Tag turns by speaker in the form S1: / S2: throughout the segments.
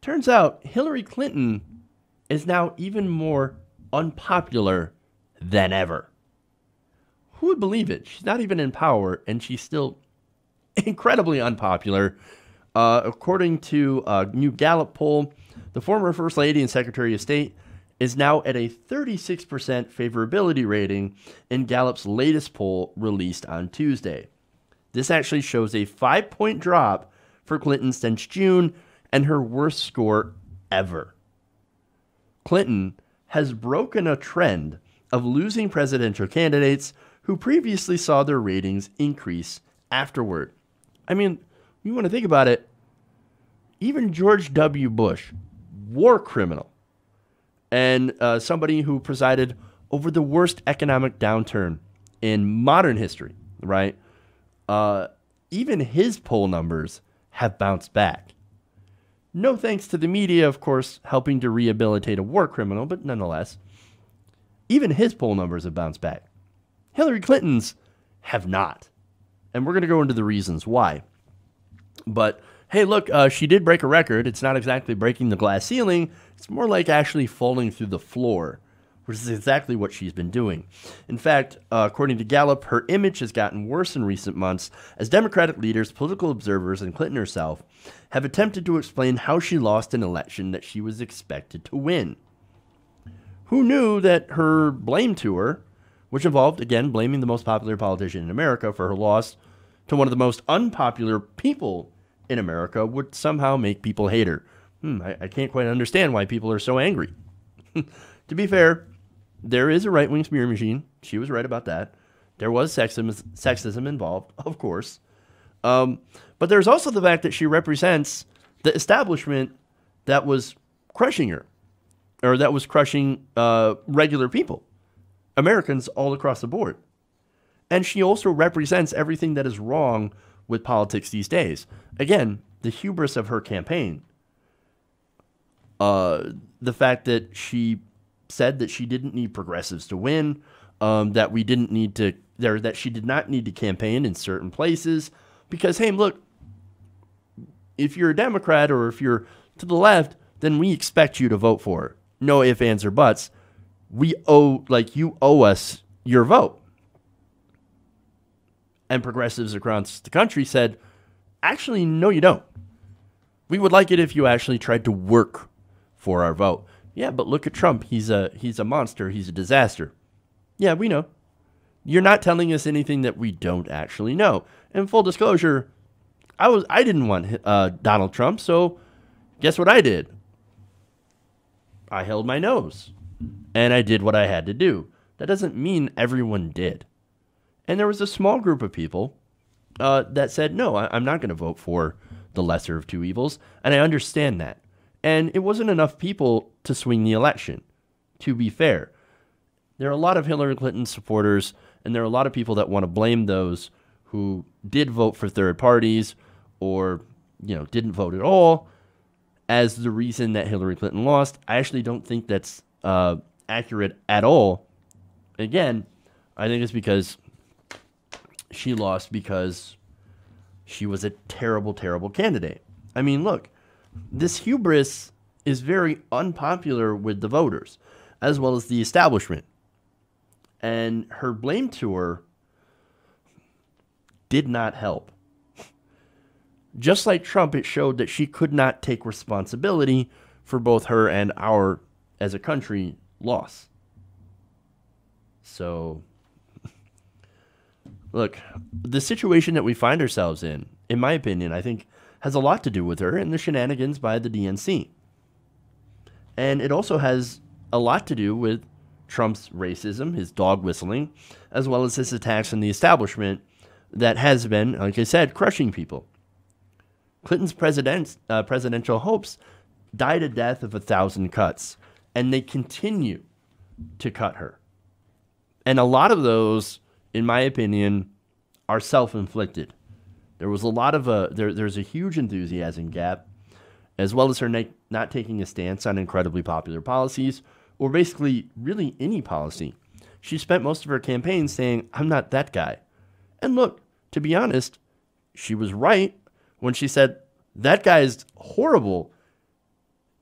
S1: Turns out Hillary Clinton is now even more unpopular than ever. Who would believe it? She's not even in power, and she's still incredibly unpopular. According to a new Gallup poll, the former First Lady and Secretary of State is now at a 36% favorability rating in Gallup's latest poll released on Tuesday. This actually shows a 5-point drop for Clinton since June and her worst score ever. Clinton has broken a trend of losing presidential candidates who previously saw their ratings increase afterward. I mean, you want to think about it, even George W. Bush, war criminal, and somebody who presided over the worst economic downturn in modern history, right? Even his poll numbers have bounced back. No thanks to the media, of course, helping to rehabilitate a war criminal, but nonetheless, even his poll numbers have bounced back. Hillary Clinton's have not. And we're going to go into the reasons why. But, hey, look, she did break a record. It's not exactly breaking the glass ceiling. It's more like actually falling through the floor, which is exactly what she's been doing. In fact, according to Gallup, her image has gotten worse in recent months as Democratic leaders, political observers, and Clinton herself have attempted to explain how she lost an election that she was expected to win. Who knew that her blame tour, which involved, again, blaming the most popular politician in America for her loss to one of the most unpopular people in America, would somehow make people hate her? I can't quite understand why people are so angry. To be fair, there is a right-wing smear machine. She was right about that. There was sexism involved, of course. But there's also the fact that she represents the establishment that was crushing her, or that was crushing regular people, Americans all across the board. And she also represents everything that is wrong with politics these days. Again, the hubris of her campaign. The fact that she said that she didn't need progressives to win, that she did not need to campaign in certain places. Because, hey, look, if you're a Democrat or if you're to the left, then we expect you to vote for her. No ifs, ands, or buts. You owe us your vote. And progressives across the country said, actually, no, you don't. We would like it if you actually tried to work for our vote. Yeah, but look at Trump. He's a monster. He's a disaster. Yeah, we know. You're not telling us anything that we don't actually know. And full disclosure, I didn't want Donald Trump, so guess what I did? I held my nose. And I did what I had to do. That doesn't mean everyone did. And there was a small group of people that said, no, I'm not going to vote for the lesser of two evils. And I understand that. And it wasn't enough people to swing the election, to be fair. There are a lot of Hillary Clinton supporters, and there are a lot of people that want to blame those who did vote for third parties or, didn't vote at all as the reason that Hillary Clinton lost. I actually don't think that's accurate at all. Again, I think it's because she lost because she was a terrible, terrible candidate. I mean, look, this hubris is very unpopular with the voters, as well as the establishment. And her blame tour did not help. Just like Trump, it showed that she could not take responsibility for both her and our, as a country, loss. So, look, the situation that we find ourselves in my opinion, I think has a lot to do with her and the shenanigans by the DNC. And it also has a lot to do with Trump's racism, his dog whistling, as well as his attacks on the establishment that has been, like I said, crushing people. Clinton's presidential hopes died a death of 1,000 cuts, and they continue to cut her. And a lot of those, in my opinion, are self-inflicted. There was a lot of there's a huge enthusiasm gap, as well as her not taking a stance on incredibly popular policies, or basically really any policy. She spent most of her campaign saying, I'm not that guy. And look, to be honest, she was right when she said, that guy is horrible.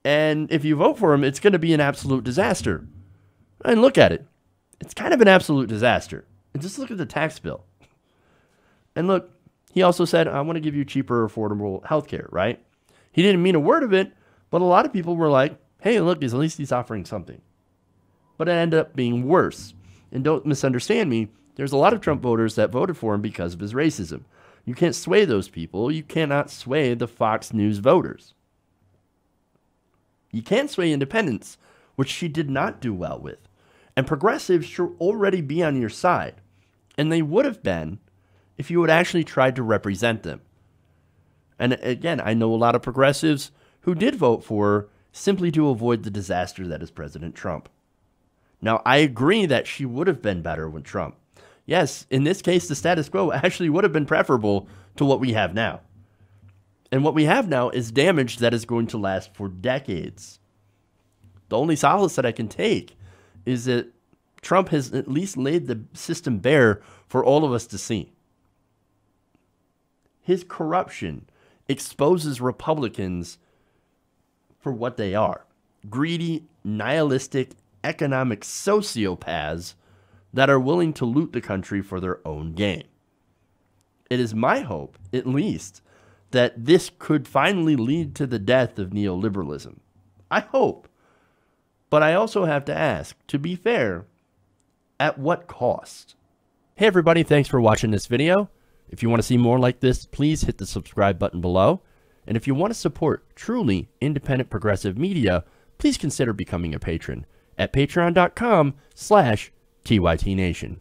S1: And if you vote for him, it's going to be an absolute disaster. And look at it. It's kind of an absolute disaster. And just look at the tax bill. And look, he also said, I want to give you cheaper, affordable healthcare, right? He didn't mean a word of it, but a lot of people were like, hey, look, at least he's offering something. But it ended up being worse. And don't misunderstand me, there's a lot of Trump voters that voted for him because of his racism. You can't sway those people. You cannot sway the Fox News voters. You can't sway independents, which she did not do well with. And progressives should already be on your side. And they would have been if you had actually tried to represent them. And again, I know a lot of progressives who did vote for her simply to avoid the disaster that is President Trump. Now, I agree that she would have been better with Trump. Yes, in this case, the status quo actually would have been preferable to what we have now. And what we have now is damage that is going to last for decades. The only solace that I can take is that Trump has at least laid the system bare for all of us to see. His corruption exposes Republicans for what they are. Greedy, nihilistic, economic sociopaths that are willing to loot the country for their own gain. It is my hope, at least, that this could finally lead to the death of neoliberalism. I hope. But I also have to ask, to be fair, at what cost? Hey everybody, thanks for watching this video. If you want to see more like this, please hit the subscribe button below. And if you want to support truly independent progressive media, please consider becoming a patron at patreon.com/TYTNation.